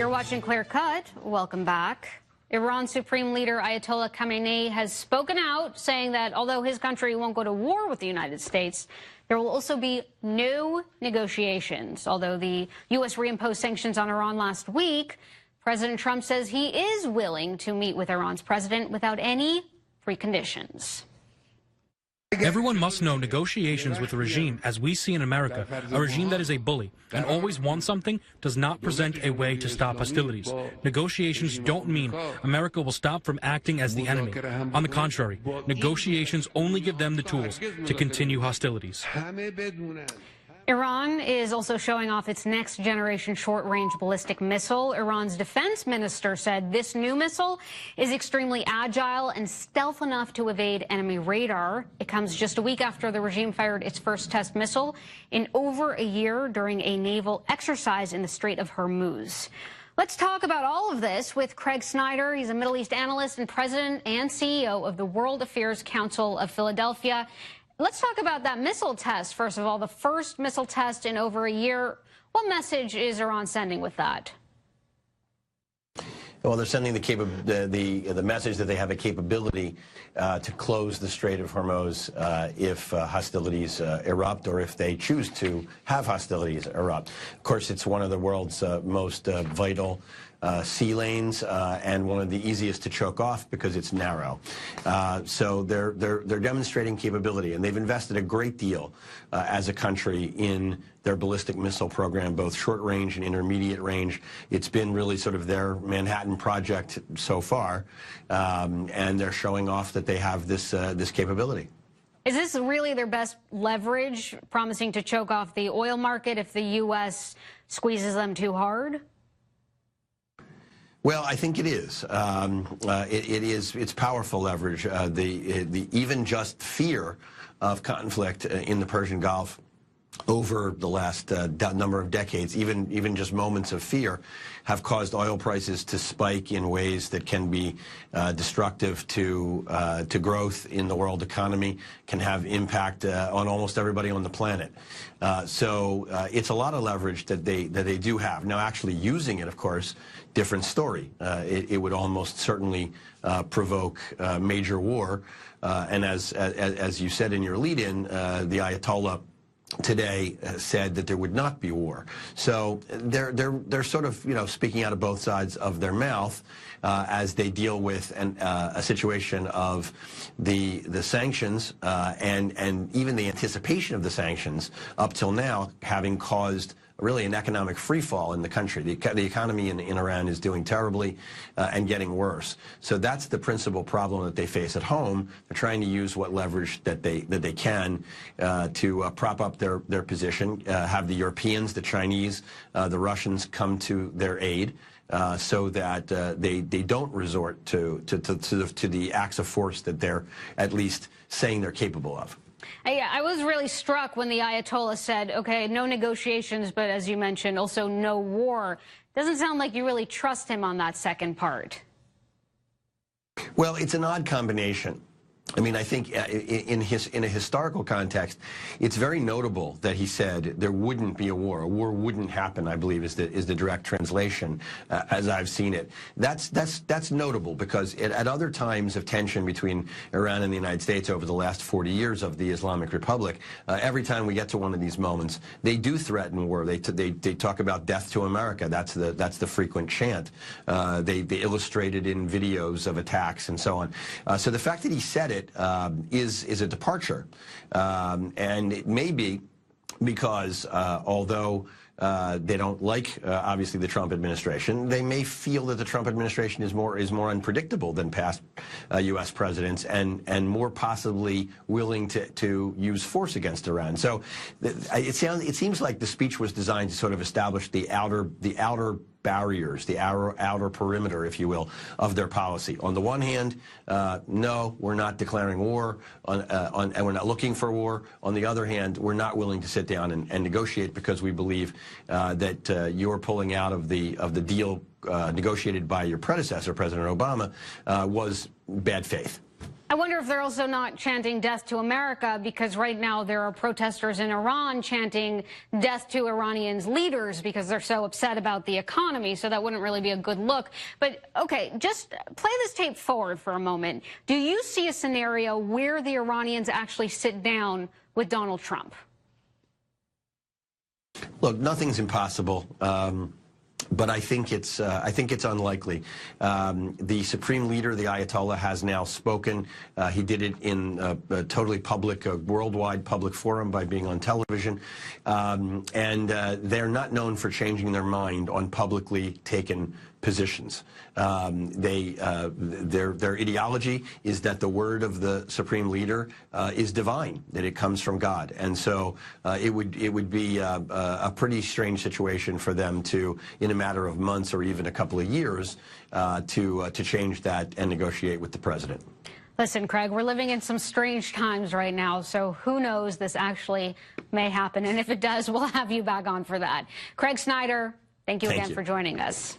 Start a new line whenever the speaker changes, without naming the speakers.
You're watching Clear Cut. Welcome back. Iran Supreme Leader Ayatollah Khamenei has spoken out, saying that although his country won't go to war with the United States, there will also be no negotiations. Although the U.S. reimposed sanctions on Iran last week, President Trump says he is willing to meet with Iran's president without any preconditions.
Everyone must know negotiations with a regime, as we see in America, a regime that is a bully and always wants something, does not present a way to stop hostilities. Negotiations don't mean America will stop from acting as the enemy. On the contrary, negotiations only give them the tools to continue hostilities.
Iran is also showing off its next-generation short-range ballistic missile. Iran's defense minister said this new missile is extremely agile and stealth enough to evade enemy radar. It comes just a week after the regime fired its first test missile in over a year during a naval exercise in the Strait of Hormuz. Let's talk about all of this with Craig Snyder. He's a Middle East analyst and president and CEO of the World Affairs Council of Philadelphia. Let's talk about that missile test, first of all, the first missile test in over a year. What message is Iran sending with that?
Well, they're sending the message that they have a capability to close the Strait of Hormuz if hostilities erupt, or if they choose to have hostilities erupt. Of course, it's one of the world's most vital sea lanes and one of the easiest to choke off because it's narrow. So they're demonstrating capability, and they've invested a great deal as a country in their ballistic missile program, both short range and intermediate range. It's been really sort of their Manhattan project so far, and they're showing off that they have this capability.
Is this really their best leverage, promising to choke off the oil market if the U.S. squeezes them too hard?
Well, I think it is. It's powerful leverage. The even just fear of conflict in the Persian Gulf over the last number of decades, even just moments of fear, have caused oil prices to spike in ways that can be destructive to growth in the world economy, can have impact on almost everybody on the planet. So it's a lot of leverage that they do have. Now, actually using it, of course, different story. It would almost certainly provoke major war. And as you said in your lead-in, the Ayatollah today said that there would not be war. So they're sort of, you know, speaking out of both sides of their mouth as they deal with a situation of the sanctions and even the anticipation of the sanctions up till now having caused really an economic freefall in the country. The economy in Iran is doing terribly and getting worse. So that's the principal problem that they face at home. They're trying to use what leverage that they can to prop up their position, have the Europeans, the Chinese, the Russians come to their aid. So that they don't resort to the acts of force that they're at least saying they're capable of.
I was really struck when the Ayatollah said, okay, no negotiations, but as you mentioned, also no war. Doesn't sound like you really trust him on that second part.
Well, it's an odd combination. I mean, I think in a historical context, it's very notable that he said there wouldn't be a war. A war wouldn't happen, I believe, is the direct translation, as I've seen it. That's notable because at other times of tension between Iran and the United States over the last 40 years of the Islamic Republic, every time we get to one of these moments, they do threaten war. They talk about death to America. That's the frequent chant. They illustrate it in videos of attacks and so on. So the fact that he said it is a departure, and it may be because although they don't like obviously the Trump administration, they may feel that the Trump administration is more unpredictable than past U.S. presidents and more possibly willing to use force against Iran. So it seems like the speech was designed to sort of establish the outer barriers, the outer perimeter, if you will, of their policy. On the one hand, no, we're not declaring war, and we're not looking for war. On the other hand, we're not willing to sit down and negotiate because we believe that your pulling out of the deal negotiated by your predecessor, President Obama, was bad faith.
I wonder if they're also not chanting death to America, because right now there are protesters in Iran chanting death to Iranians' leaders because they're so upset about the economy. So that wouldn't really be a good look. But, okay, just play this tape forward for a moment. Do you see a scenario where the Iranians actually sit down with Donald Trump?
Look, nothing's impossible. But I think it's unlikely. The supreme leader, the Ayatollah, has now spoken. He did it in a totally public, worldwide public forum by being on television. And they're not known for changing their mind on publicly taken positions. Their ideology is that the word of the supreme leader is divine, that it comes from God, and so it would be a pretty strange situation for them to, in a matter of months or even a couple of years, to change that and negotiate with the president.
Listen, Craig, we're living in some strange times right now, so who knows, this actually may happen, and if it does, we'll have you back on for that. Craig Snyder, thank you again for joining us.